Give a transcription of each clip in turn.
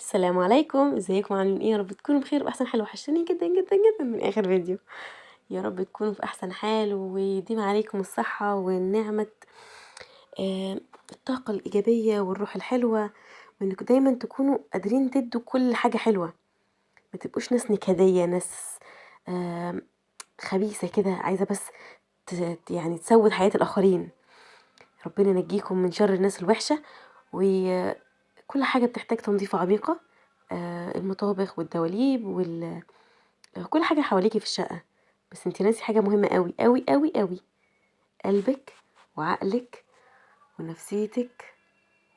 السلام عليكم، ازيكم عاملين ايه؟ يا رب تكونوا بخير واحسن حال. وحشتوني جدا جدا جدا من اخر فيديو. يا رب تكونوا في احسن حال ويديم عليكم الصحة والنعمة، آه، الطاقة الايجابية والروح الحلوة، وانكم دايما تكونوا قادرين تدوا كل حاجة حلوة. ما تبقوش ناس نكدية، ناس آه، خبيثة كده، عايزة بس يعني تسود حياة الاخرين. ربنا ينجيكم من شر الناس الوحشة. وكل حاجة بتحتاج تنظيف عميقة، المطابخ والدواليب كل حاجة حواليكي في الشقة. بس انتي ناسي حاجة مهمة قوي قوي قوي قوي: قلبك وعقلك ونفسيتك،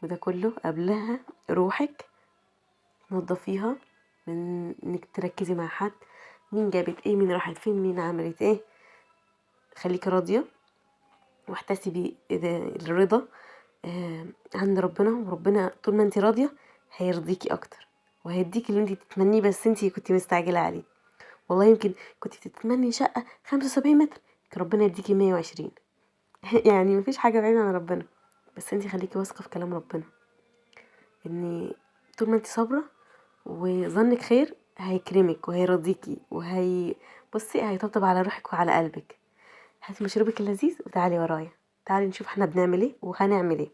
وده كله قبلها روحك. نظفيها من انك تركزي مع حد، مين جابت ايه، مين راحت فين، مين عملت ايه. خليكي راضية واحتسبي الرضا عند ربنا. وربنا طول ما انتي راضية هيرضيكي اكتر وهيديكي اللي انتي تتمنيه، بس انتي كنتي مستعجلة عليه. والله يمكن كنت بتتمني شقة 75 متر، كان ربنا يديكي 120. يعني مفيش حاجة بعيدة عن ربنا. بس انتي خليكي واثقة في كلام ربنا، ان طول ما انتي صابرة وظنك خير هيكرمك وهيرضيكي بصي هيطبطب على روحك وعلى قلبك. هاتي مشروبك اللذيذ وتعالي ورايا، تعالي نشوف احنا بنعمل ايه وهنعمل ايه.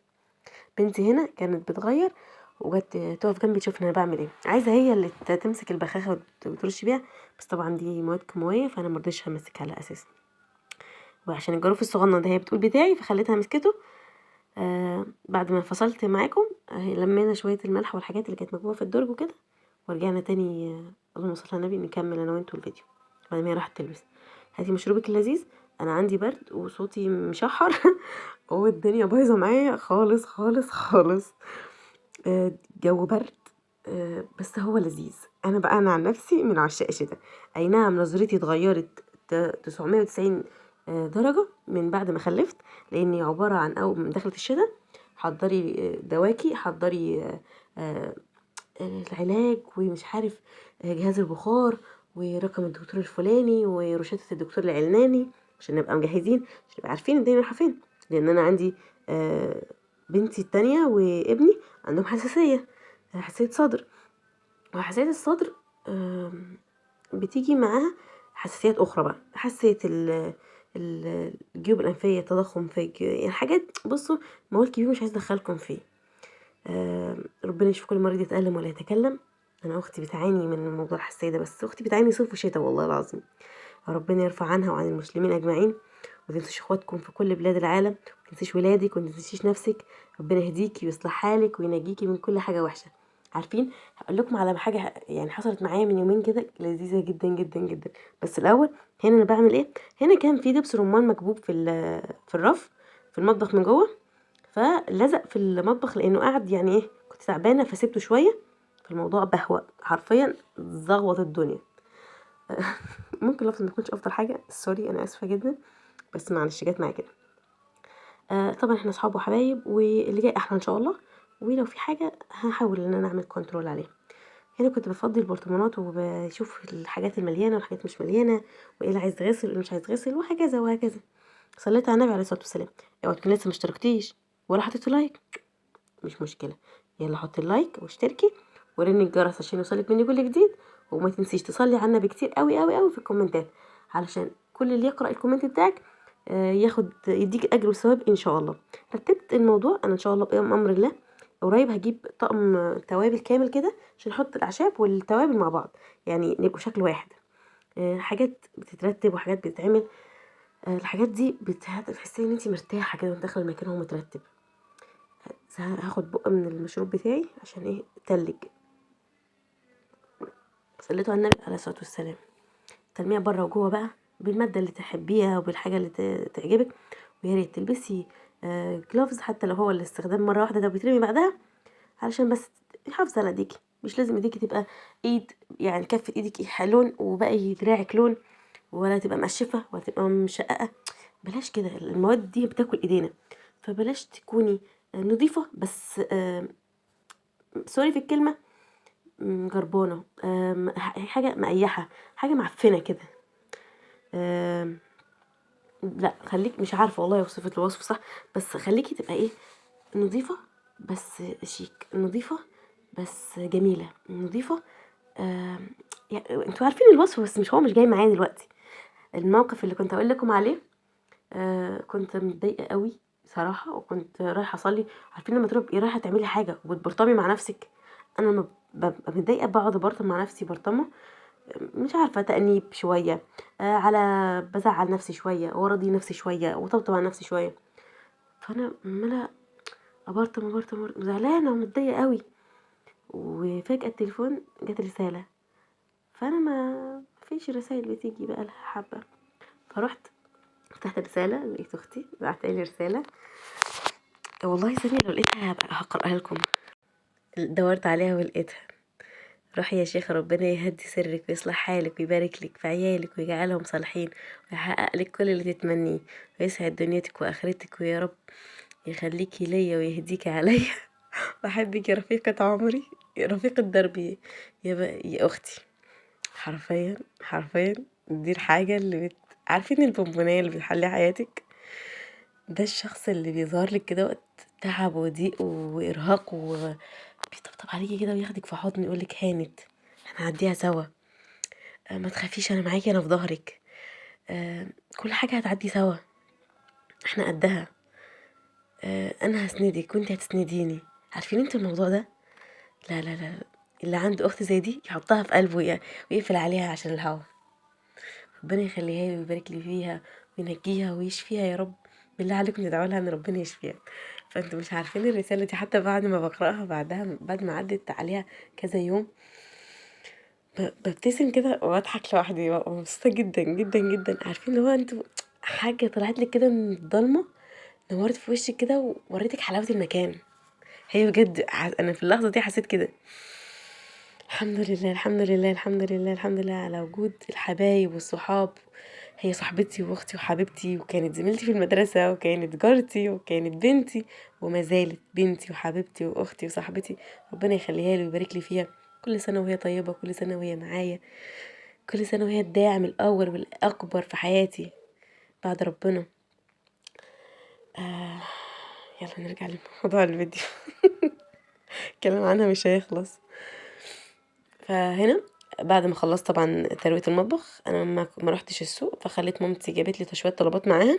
بنتي هنا كانت بتغير وجت تقف جنبي تشوف انا بعمل ايه. عايزه هي اللي تمسك البخاخه وترش بيها، بس طبعا دي مواد كيماويه فانا مرضيش همسكها على اساس. وعشان الجاروف الصغنن ده هي بتقول بتاعي فخليتها مسكته. بعد ما فصلت معاكم لمينا شويه الملح والحاجات اللي كانت مكبوبه في الدرج وكده، ورجعنا تاني. اللهم صل على النبي، نكمل انا وانتوا الفيديو بعد ما هي راحت تلبس. هاتي مشروبك اللذيذ، انا عندي برد وصوتي مشحر والدنيا بايظه معايا خالص خالص خالص. جو برد، بس هو لذيذ. انا عن نفسي من عشاق الشتاء. اي نعم نظرتي اتغيرت 990 درجة من بعد ما خلفت، لاني عبارة عن اول من دخلت الشتاء حضري دواكي، حضري العلاج ومش عارف جهاز البخار ورقم الدكتور الفلاني وروشتة الدكتور العلاني، عشان نبقى مجهزين، عشان نبقى عارفين الدنيا رايحة فين. لان انا عندي بنتي التانية وابني عندهم حساسية صدر. وحساسية الصدر بتيجي معاها حساسيات اخرى بقى، حساسية الجيوب الانفية، تضخم في يعني حاجات. بصوا موال كبير مش عايز ادخلكم فيه. ربنا يشوف كل مريض يتألم ولا يتكلم. انا اختي بتعاني من موضوع الحساسية ده، بس اختي بتعاني صيف وشتاء والله العظيم. ربنا يرفع عنها وعن المسلمين اجمعين. ومتنسوش اخواتكم في كل بلاد العالم، متنسيش ولادك ومتنسيش نفسك. ربنا يهديكي ويصلح حالك وينجيكي من كل حاجة وحشة. عارفين هقول لكم على حاجة يعني حصلت معايا من يومين كده لذيذة جدا جدا جدا. بس الاول هنا انا بعمل ايه. هنا كان في دبس رمان مكبوب في الرف في المطبخ من جوه، فلزق في المطبخ لانه قاعد يعني ايه، كنت تعبانه فسيبته شويه. فالموضوع بهوأ حرفيا، زغوط الدنيا. ممكن لفظ ما يكونش افضل حاجه، سوري انا اسفه جدا، بس معلش جت معايا كده. طبعا احنا اصحاب وحبايب واللي جاي احلى ان شاء الله. ولو في حاجه هحاول ان انا اعمل كنترول عليها. هنا كنت بفضي البرطمانات وبشوف الحاجات المليانه والحاجات مش مليانه، وايه اللي عايز يتغسل وايه مش عايز يتغسل، وهكذا وهكذا. صليت على النبي عليه الصلاه والسلام. اوعى تكون لسه مشتركتيش ولا حطيتوا لايك، مش مشكله، يلا حطي اللايك واشتركي ورني الجرس عشان يوصلك مني كل جديد. وما تنسيش تصلي على النبي كتير قوي قوي قوي في الكومنتات، علشان كل اللي يقرأ الكومنت بتاعك يديك اجر وثواب ان شاء الله. رتبت الموضوع انا ان شاء الله بامر الله. قريب هجيب طقم توابل كامل كده عشان نحط الاعشاب والتوابل مع بعض، يعني نبقوا شكل واحد. حاجات بتترتب وحاجات بتتعمل. الحاجات دي بتحسي ان انت مرتاحه كده وانت داخله المكان وهو مترتب. هاخد بقى من المشروب بتاعي عشان ايه تلج. صليتوا على النبي عليه الصلاه والسلام. تلميع بره وجوه بقى بالماده اللي تحبيها وبالحاجه اللي تعجبك. ويا ريت تلبسي جلوفز، حتى لو هو الاستخدام مره واحده ده بيترمي بعدها، علشان بس يحافظ على ايديكي. مش لازم ايديكي تبقى ايد يعني كفه ايدك لون وباقي دراعك لون، ولا تبقى مقشفه ولا تبقى مشققه. بلاش كده، المواد دي بتاكل ايدينا. فبلاش تكوني نظيفه بس سوري في الكلمه، جربانه، حاجه مقيحه، حاجه معفنه كده. لا خليك، مش عارفه والله اوصف الوصف صح، بس خليكي تبقى ايه، نظيفه بس شيك، نظيفه بس جميلة نظيفة. يعني انتوا عارفين الوصف، بس مش جاي معايا دلوقتي. الموقف اللي كنت اقول لكم عليه، كنت متضايقة قوي صراحة، وكنت رايحة اصلي. عارفين لما تبقي رايحة تعملي حاجة وبتبرطمي مع نفسك؟ انا لما ببقى متضايقة بقعد ابرطم مع نفسي برطمة، مش عارفة، تأنيب شوية، على بزعل نفسي شوية وارضي نفسي شوية وطبطب على نفسي شوية. فانا عمالة ابرطم ابرطم أبرطم، زعلانة ومتضايقة قوي. وفجأة التليفون جت رسالة، فانا ما فيش رسائل بتيجي بقى لها حبة. فرحت فتحت الرسالة، لقيت اختي بعتلي رسالة. والله ثانية لو لقيتها هبقى هقرأها لكم. دورت عليها ولقيتها: روحي يا شيخة، ربنا يهدي سرك ويصلح حالك ويبارك لك في عيالك ويجعلهم صالحين ويحقق لك كل اللي تتمنيه ويسعد دنيتك واخرتك، ويا رب يخليكي ليا ويهديكي عليا واحبك يا رفيقة عمري، يا رفيقة دربي، يا اختي. حرفيا حرفيا دي الحاجة اللي عارفين البونبونية اللي بتحلي حياتك؟ ده الشخص اللي بيظهر لك كده وقت تعب وضيق وارهاق، وبيطبطب عليكي كده وياخدك في حضن يقولك هانت، هنعديها سوا، ما تخافيش، انا معاكي، انا في ظهرك، آه، كل حاجة هتعدي سوا، احنا قدها، انا هسندك وانت هتسنديني. عارفين انتوا الموضوع ده؟ لا لا لا، اللي عنده اخت زي دي يحطها في قلبه ويقفل عليها عشان الهوا. ربنا يخليها لي ويبارك لي فيها وينجيها ويشفيها يا رب. بالله عليكم تدعوا لها ان ربنا يشفيها. فانتوا مش عارفين الرسالة دي، حتى بعد ما بقرأها بعدها، بعد ما عدت عليها كذا يوم، ببتسم كده واضحك لوحدي، ببقى مبسوطة جدا جدا جدا. عارفين اللي هو انتوا حاجة طلعت لك كده من الضلمة، نورت في وشك كده ووريتك حلاوة المكان. هي بجد انا في اللحظة دي حسيت كده. الحمد لله الحمد لله الحمد لله الحمد لله على وجود الحبايب والصحاب. هي صاحبتي واختي وحبيبتي، وكانت زميلتي في المدرسة، وكانت جارتي، وكانت بنتي، وما زالت بنتي وحبيبتي واختي وصاحبتي. ربنا يخليها لي ويبارك لي فيها. كل سنة وهي طيبة، كل سنة وهي معايا، كل سنة وهي الداعم الأول والأكبر في حياتي بعد ربنا. آه يلا نرجع لموضوع الفيديو. الكلام عنها مش هيخلص. فهنا بعد ما خلصت طبعا تروية المطبخ، انا ما روحتش السوق، فخليت مامتي جابت لي شويه طلبات معاها.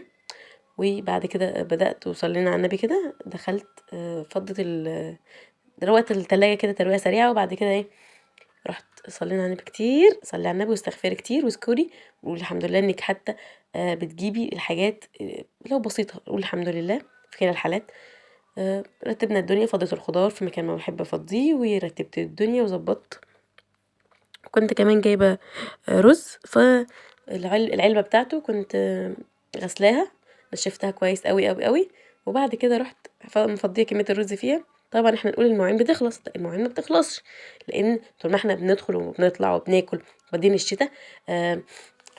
وبعد كده بدأت وصلينا على النبي كده، دخلت فضت روقت التلاجة كده تروية سريعة. وبعد كده ايه، رحت صلينا على النبي كتير، صلي على النبي واستغفري كتير واذكري وقولي الحمد لله انك حتى بتجيبي الحاجات لو بسيطة، قولي الحمد لله في كلا الحالات. رتبنا الدنيا، فضيت الخضار في مكان ما بحب افضيه، ورتبت الدنيا وظبطت. كنت كمان جايبة رز، فالعلبة بتاعته كنت غسلاها، نشفتها كويس قوي قوي قوي. وبعد كده رحت مفضيه كمية الرز فيها. طبعا احنا نقول المواعين بتخلص، لا، المواعين ما بتخلصش، لان طول ما احنا بندخل وبنطلع وبناكل، وبعدين الشتاء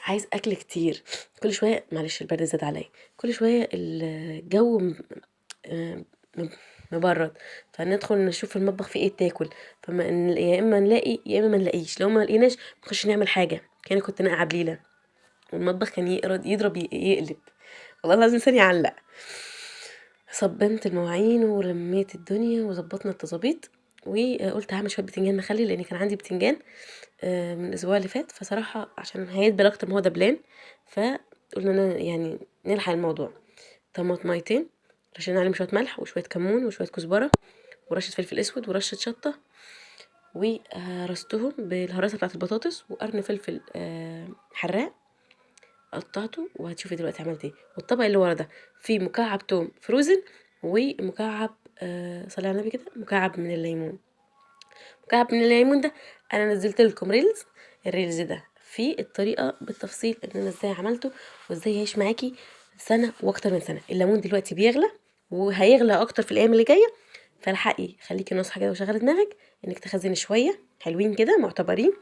عايز اكل كتير. كل شويه، معلش البرد زاد عليا، كل شويه الجو آه، مبرد، فندخل نشوف المطبخ فيه ايه تاكل. يا اما نلاقي يا اما ما نلاقيش. لو ما لقيناش نخش نعمل حاجه. كنت ناقعه بليله، والمطبخ كان يضرب يقلب، والله العظيم ثاني علق. صبنت المواعين ورميت الدنيا وظبطنا التظابيط. وقلت هعمل شويه بتنجان مخلي، لان كان عندي بتنجان من الاسبوع اللي فات. فصراحه عشان هيدبل اكتر ما هو دبلان، فقلنا يعني نلحق الموضوع. طماطميتين، رشينا عليهم شويه ملح وشويه كمون وشويه كزبره ورشه فلفل اسود ورشه شطه، ورستهم بالهراسه بتاعه البطاطس، وقرن فلفل حراق قطعته. وهتشوفي دلوقتي عملت ايه. والطبق اللي ورا ده فيه مكعب توم فروزن، ومكعب صلي على النبي كده، مكعب من الليمون. مكعب من الليمون ده انا نزلت لكم ريلز، الريلز ده فيه الطريقه بالتفصيل ان انا ازاي عملته وازاي يعيش معاكي سنه واكتر من سنه. الليمون دلوقتي بيغلى وهيغلى اكتر في الايام اللي جايه، فالحقي خليكي ناصحه كده وشغلي دماغك انك تخزني شويه حلوين كده معتبرين،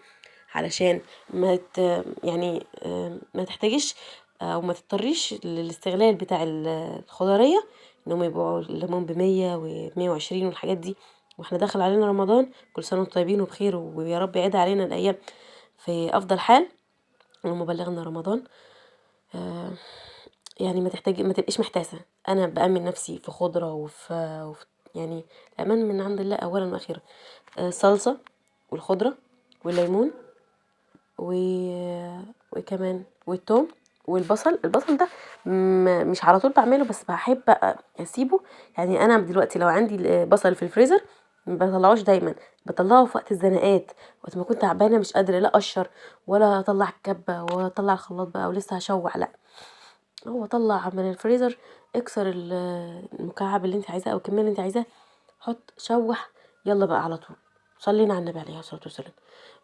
علشان يعني ما تحتاجيش او ما تضطريش للاستغلال بتاع الخضريه، انهم يبقوا الليمون ب100 و120 والحاجات دي. واحنا داخل علينا رمضان، كل سنه وانتم طيبين وبخير، ويا رب يعيد علينا الايام في افضل حال. اللهم بلغنا رمضان. آه، يعني ما تبقيش محتاسه. انا بامن نفسي في خضره يعني الامان من عند الله اولا واخيرا. الصلصه والخضره والليمون و... وكمان والثوم والبصل. البصل ده مش على طول بعمله، بس بحب اسيبه. يعني انا دلوقتي لو عندي بصل في الفريزر ما بطلعوش دايما، بطلعه في وقت الزنقات، وقت ما كنت تعبانه مش قادره لا اقشر ولا اطلع الكبه ولا اطلع الخلاط بقى ولسه هشوح، لا، هو طلع من الفريزر، اكسر المكعب اللي انت عايزاه او الكميه اللي انت عايزاه، حط شوح، يلا بقى على طول. صلينا على النبي عليه الصلاه والسلام.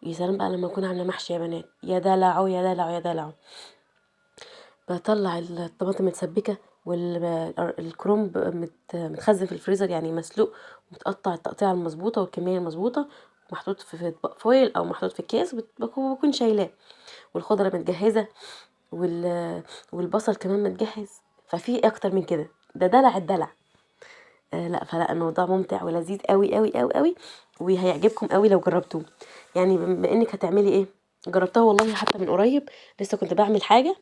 يا سلام بقى لما اكون عامله محشي يا بنات، يا دلعو يا دلعو يا دلعو. بطلع الطماطم متسبكه والكرنب متخزن في الفريزر، يعني مسلوق ومتقطع التقطيعه المظبوطه والكميه المظبوطه، محطوط في اطباق فويل او محطوط في اكياس، بكون شايلاه. والخضره متجهزه والبصل كمان متجهز. ففي اكتر من كده، ده دلع الدلع. لا، فلا الموضوع ممتع ولذيذ قوي قوي قوي قوي، وهيعجبكم قوي لو جربتوه. يعني بما انك هتعملي ايه، جربتها والله حتى من قريب. لسه كنت بعمل حاجه،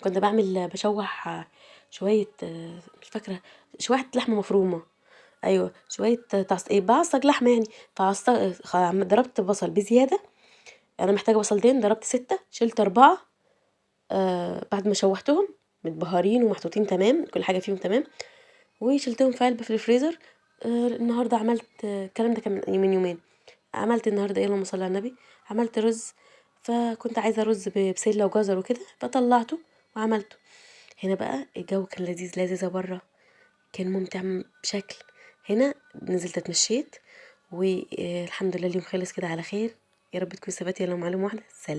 كنت بعمل بشوح شويه مش فاكره، شويه لحمه مفرومه. ايوه شويه ايه، بعصج لحمه يعني. ضربت بصل بزياده، انا محتاجه بصلتين، ضربت 6 شلت 4. بعد ما شوحتهم متبهرين ومحطوطين تمام، كل حاجه فيهم تمام، وشلتهم في علبه في الفريزر. النهارده عملت الكلام ده كان من يومين. عملت النهارده ايه، اللهم صل على النبي، عملت رز. فكنت عايزه رز ببسله وجزر وكده، فطلعته وعملته. هنا بقى الجو كان لذيذ، لذيذه بره، كان ممتع بشكل. هنا نزلت اتمشيت، والحمد لله اليوم خلص كده على خير. يا رب تكون استفدتي، لو معلومه واحده. سلام.